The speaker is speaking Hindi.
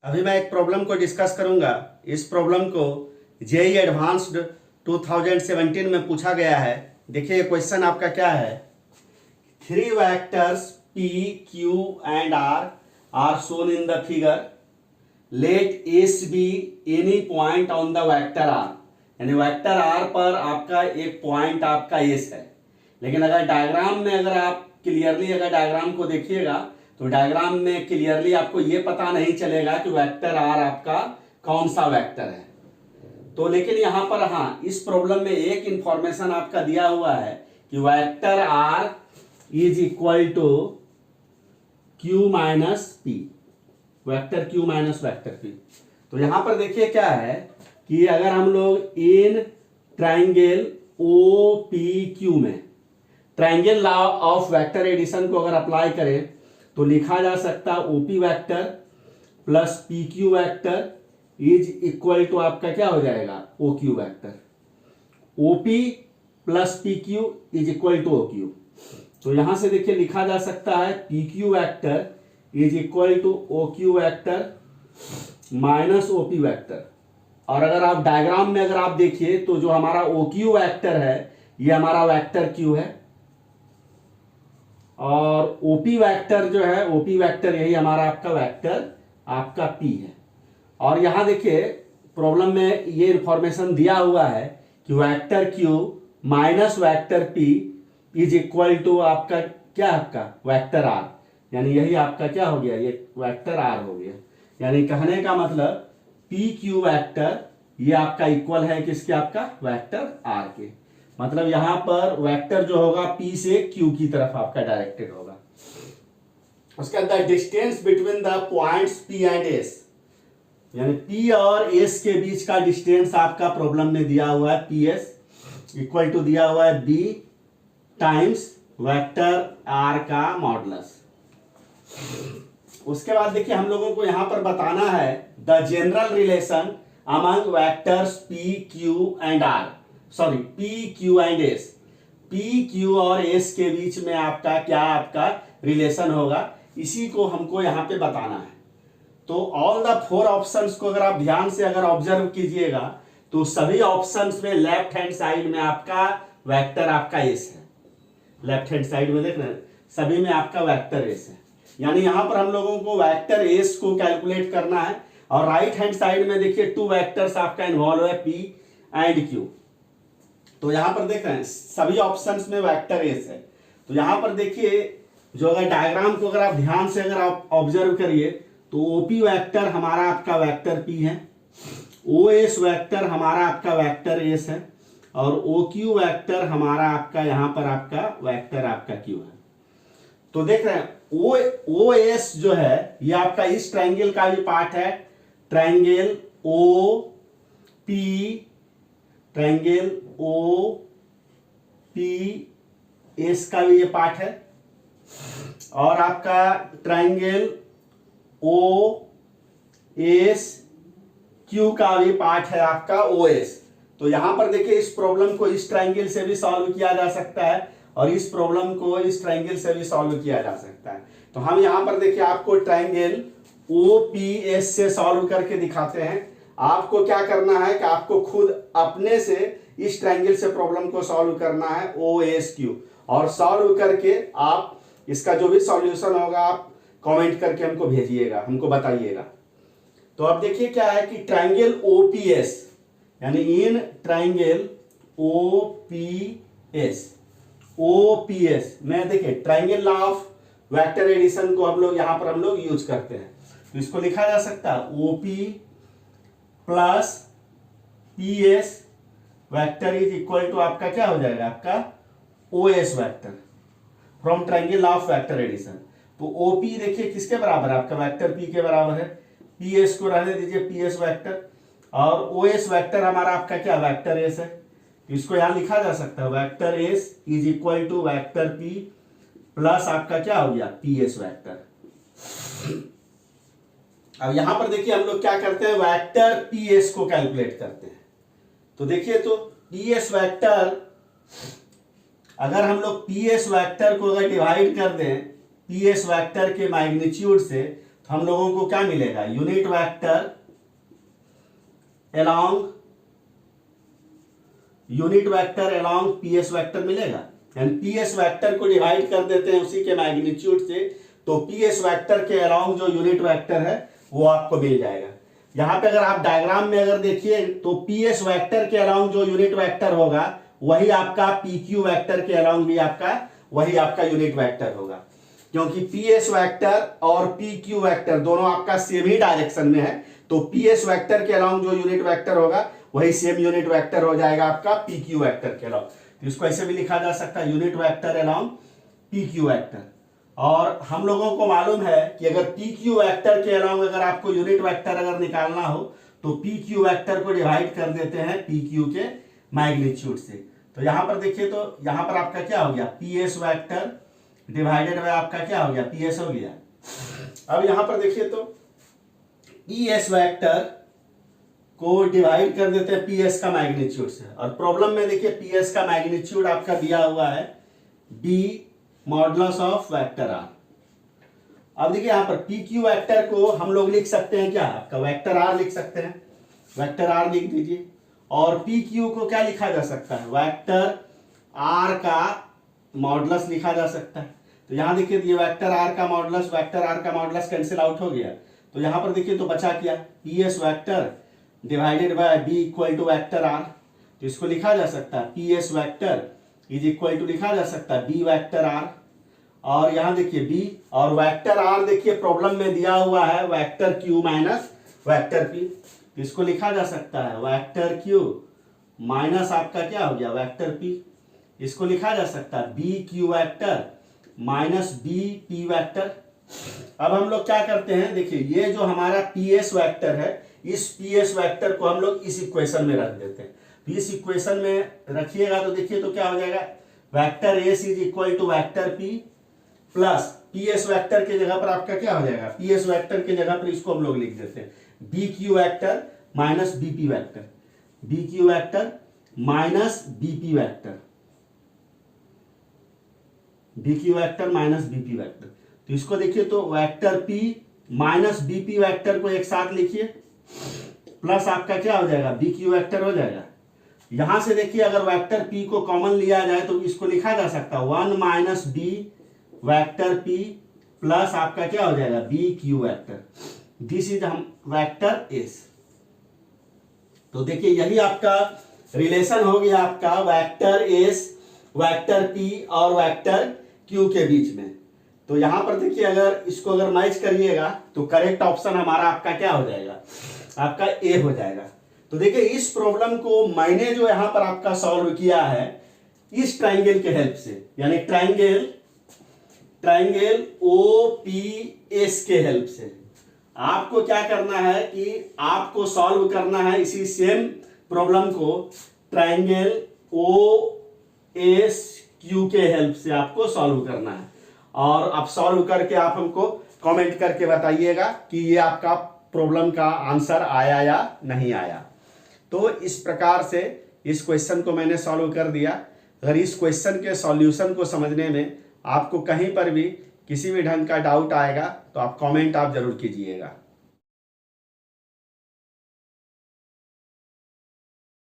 अभी मैं एक प्रॉब्लम को डिस्कस करूंगा। इस प्रॉब्लम को जेईई एडवांस्ड 2017 में पूछा गया है। देखिए क्वेश्चन आपका क्या है। 3 vectors P, Q and R are shown in the figure. Let S be any point on the vector R. यानी वेक्टर R पर आपका एक पॉइंट आपका S है। लेकिन अगर डायग्राम में अगर आप क्लियरली अगर डायग्राम को देखिएगा तो डायग्राम में क्लियरली आपको ये पता नहीं चलेगा कि वेक्टर R आपका कौन सा वेक्टर है। तो लेकिन यहाँ पर हाँ, इस प्रॉब्लम में एक इंफॉर्मेशन आपका दिया हुआ है कि vector R is equal to Q minus P, vector Q minus vector P। तो यहाँ पर देखिए क्या है कि अगर हम लोग इन ट्राइंगल OPQ में triangle law of vector addition को अगर अप्लाई करें तो लिखा जा सकता है OP vector plus PQ vector is equal to आपका क्या हो जाएगा OQ vector. OP plus PQ is equal to OQ। तो यहां से देखिए लिखा जा सकता है PQ vector is equal to OQ vector minus OP vector. और अगर आप डायग्राम में अगर आप देखिए तो जो हमारा OQ वेक्टर है ये हमारा वेक्टर Q है और OP वेक्टर जो है OP वेक्टर यही हमारा आपका वेक्टर आपका P है। और यहां देखिए प्रॉब्लम में ये इंफॉर्मेशन दिया हुआ है कि vector Q minus vector P is equal to आपका क्या आपका वेक्टर R, यानी यही आपका क्या हो गया, ये वेक्टर R हो गया। यानी कहने का मतलब PQ वेक्टर ये आपका इक्वल है किसके, आपका वेक्टर R के। मतलब यहां पर वेक्टर जो होगा P से Q की तरफ आपका डायरेक्टेड होगा। उसके अंदर distance between the points P and S, यानी P और S के बीच का डिस्टेंस आपका प्रॉब्लम में दिया हुआ है PS इक्वल टू दिया हुआ है B टाइम्स वेक्टर R का मॉडुलस। उसके बाद देखिए हम लोगों को यहां पर बताना है the general relation among vectors P, Q and R, sorry P, Q and S। P, Q और S के बीच में आपका क्या आपका रिलेशन होगा, इसी को हमको यहां पे बताना है। तो ऑल द 4 ऑप्शंस को अगर आप ध्यान से अगर ऑब्जर्व कीजिएगा तो सभी ऑप्शंस में लेफ्ट हैंड साइड में आपका वेक्टर आपका S है। लेफ्ट हैंड साइड में देख रहे हैं सभी में आपका वेक्टर S है। यानी यहां पर हम लोगों को वेक्टर S को कैलकुलेट करना है। और राइट हैंड साइड में देखिए 2 वेक्टर्स आपका इन्वॉल्व है P एंड Q। तो यहां पर देख रहे हैं सभी ऑप्शंस में वेक्टर S है। तो यहां पर देखिए जो अगर डायग्राम को अगर आप ध्यान से अगर आप ऑब्जर्व करिए तो OP वेक्टर हमारा आपका वेक्टर P है, OS वेक्टर हमारा आपका वेक्टर S है और OQ वेक्टर हमारा आपका यहां पर आपका वेक्टर आपका Q है। तो देख रहे हैं OS जो है ये आपका इस ट्रायंगल का भी पार्ट है, ट्रायंगल OP, ट्रायंगल OPS का भी ये पार्ट है और आपका ट्रायंगल OSQ का भी पार्ट है आपका OS। तो यहां पर देखिए इस प्रॉब्लम को इस ट्रायंगल से भी सॉल्व किया जा सकता है और इस प्रॉब्लम को इस ट्रायंगल से भी सॉल्व किया जा सकता है। तो हम यहां पर देखिए आपको ट्रायंगल OPS से सॉल्व करके दिखाते हैं। आपको क्या करना है कि आपको खुद अपने से इस ट्रायंगल से प्रॉब्लम को सॉल्व करना है OSQ, और सॉल्व करके आप इसका जो भी सॉल्यूशन होगा आप कमेंट करके हमको भेजिएगा, हमको बताइएगा। तो अब देखिए क्या है कि ट्रायंगल OPS यानी इन ट्रायंगल OPS में देखिए triangle law of vector addition को हम लोग यहां पर हम लोग यूज करते हैं। तो इसको लिखा जा सकता है OP plus PS vector is equal to आपका क्या हो जाएगा, आपका OS vector from triangle law of vector addition. तो OP देखिए किसके बराबर है, आपका वेक्टर P के बराबर है। PS को रहने दीजिए PS वेक्टर और OS वेक्टर हमारा आपका क्या वेक्टर S है। इसको यहां लिखा जा सकता है vector S is equal to vector P plus आपका क्या हो गया PS वेक्टर। अब यहां पर देखिए हम लोग क्या करते हैं, वेक्टर PS को कैलकुलेट करते हैं। तो देखिए तो PS वेक्टर अगर हम लोग PS वेक्टर को अगर डिवाइड कर दें PS वेक्टर के मैग्नीट्यूड से तो हम लोगों को क्या मिलेगा, unit vector along PS vector मिलेगा। एंड पीएस वेक्टर को डिवाइड कर देते हैं उसी के मैग्नीट्यूड से, तो पीएस वेक्टर के अलोंग जो यूनिट वेक्टर है वो आपको मिल जाएगा। यहां पे अगर आप डायग्राम में अगर देखिए तो पीएस वेक्टर के अलोंग जो यूनिट वेक्टर होगा वही आपका पीक्यू वेक्टर के अलोंग भी वही आपका यूनिट वेक्टर होगा, क्योंकि पीएस वेक्टर और पीक्यू वेक्टर दोनों आपका सेम ही डायरेक्शन में है। तो पीएस वेक्टर के अलोंग जो यूनिट वेक्टर होगा वही सेम यूनिट वेक्टर हो जाएगा आपका पीक्यू वेक्टर के अलोंग। तो इसको ऐसे भी लिखा जा सकता है, unit vector along PQ vector. और हम लोगों को मालूम है कि अगर पीक्यू वेक्टर के अलोंग अगर आपको यूनिट वेक्टर अगर निकालना हो तो पीक्यू वेक्टर को डिवाइड कर देते हैं पीक्यू के मैग्नीट्यूड से। तो यहां पर देखिए, तो यहां पर आपका क्या हो गया, पीएस वेक्टर डिवाइडेड बाय आपका क्या हो गया, पीएस हो गया। अब यहां पर देखिए तो पीएस वेक्टर को डिवाइड कर देते हैं पीएस का मैग्नीट्यूड से। और प्रॉब्लम में देखिए पीएस का मैग्नीट्यूड आपका दिया हुआ है B modulus of vector R. अब देखिए यहां पर पीक्यू वेक्टर को हम लोग लिख सकते हैं क्या, आपका वेक्टर आर लिख सकते हैं, वेक्टर आर लिख दीजिए। और पीक्यू को क्या लिखा जा सकता है, वेक्टर आर का मॉडुलस लिखा जा सकता है। तो यहां देखिए ये वेक्टर आर का मॉडुलस कैंसिल आउट हो गया। तो यहां पर देखिए तो बचा क्या, PS vector divided by B equal to vector R. तो इसको लिखा जा सकता है PS vector is equal to लिखा जा सकता है बी वेक्टर आर। और यहां देखिए बी और वेक्टर आर देखिए प्रॉब्लम में दिया हुआ है vector Q minus vector P. इसको लिखा जा सकता है वेक्टर क्यू माइनस आपका क्या हो गया वेक्टर पी। इसको लिखा जा सकता है B Q vector minus B P vector. अब हम लोग क्या करते हैं, देखिए ये जो हमारा पीएस वेक्टर है इस पीएस वेक्टर को हम लोग इस इक्वेशन में रख देते हैं। तो इस इक्वेशन में रखिएगा तो देखिए तो क्या हो जाएगा, vector S is equal to vector P plus PS vector के जगह पर आपका क्या हो जाएगा, पीएस वेक्टर के जगह पर इसको हम लोग लिख देते हैं B Q vector minus BP vector, B Q vector minus BP vector, B Q vector minus BP vector. तो इसको देखिए तो vector P minus BP vector को एक साथ लिखिए प्लस आपका क्या हो जाएगा बी क्यू वेक्टर हो जाएगा। यहां से देखिए अगर वेक्टर पी को कॉमन लिया जाए तो इसको लिखा जा सकता है 1 minus B vector P plus आपका क्या हो जाएगा B Q vector, this is हम वेक्टर एस। तो देखिए यही आपका रिलेशन हो गया आपका वेक्टर एस वेक्टर पी और वेक्टर क्यू के बीच में। तो यहां पर देखिए अगर इसको अगर मैच करिएगा तो करेक्ट ऑप्शन हमारा आपका क्या हो जाएगा, आपका ए हो जाएगा। तो देखिए इस प्रॉब्लम को मैंने जो यहां पर आपका सॉल्व किया है इस ट्राइंगल के हेल्प से, यानी ट्राइंगल ओ पी एस के हेल्प से। आपको क्या करना है कि आपको सॉल्व करना है इसी सेम प्रॉब्लम को ट्राइंगल ओ एस क्यू के हेल्प से आपको सॉल्व करना है। और आप सॉल्व करके आप हमको कमेंट करके बताइएगा कि ये आपका प्रॉब्लम का आंसर आया या नहीं आया। तो इस प्रकार से इस क्वेश्चन को मैंने सॉल्व कर दिया। अगर इस क्वेश्चन के सॉल्यूशन को समझने में आपको कहीं पर भी किसी भी ढंग का डाउट आएगा तो आप कमेंट आप जरूर कीजिएगा।